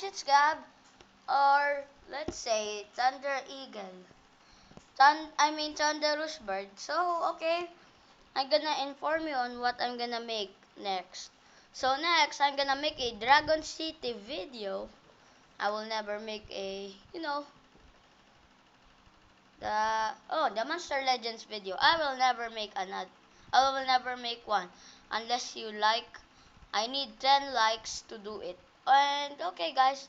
It's Gab, or let's say Thunder Eagle. Thunder Bird. So, okay, I'm gonna inform you on what I'm gonna make next. So next, I'm gonna make a Dragon City video. I will never make the Monster Legends video. I will never make another. I will never make one unless you like. I need 10 likes to do it. And okay, guys.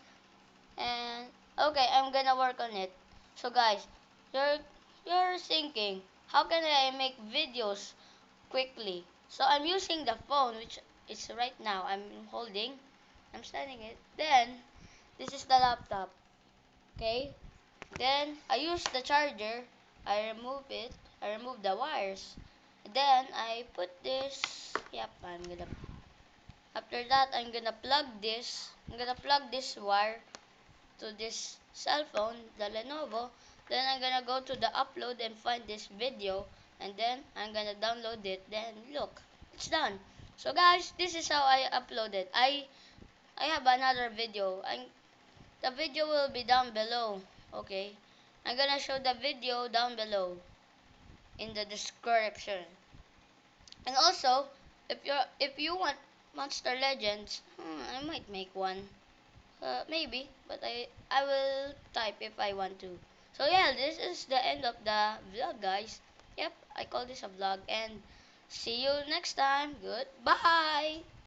And okay, I'm gonna work on it. So guys, you're thinking, how can I make videos quickly? So I'm using the phone, which is right now I'm holding. I'm standing it. Then this is the laptop. Okay. Then I use the charger. I remove it. I remove the wires. Then I put this. Yep, I'm gonna. After that, I'm gonna plug this. I'm gonna plug this wire to this cell phone, the Lenovo. Then I'm gonna go to the upload and find this video, and then I'm gonna download it. Then look, it's done. So guys, this is how I upload it. I have another video. The video will be down below. Okay, I'm gonna show the video down below in the description. And also, if you want Monster Legends, I might make one. Maybe, but I will type if I want to. So yeah, this is the end of the vlog, guys. Yep, I call this a vlog, and see you next time. Goodbye.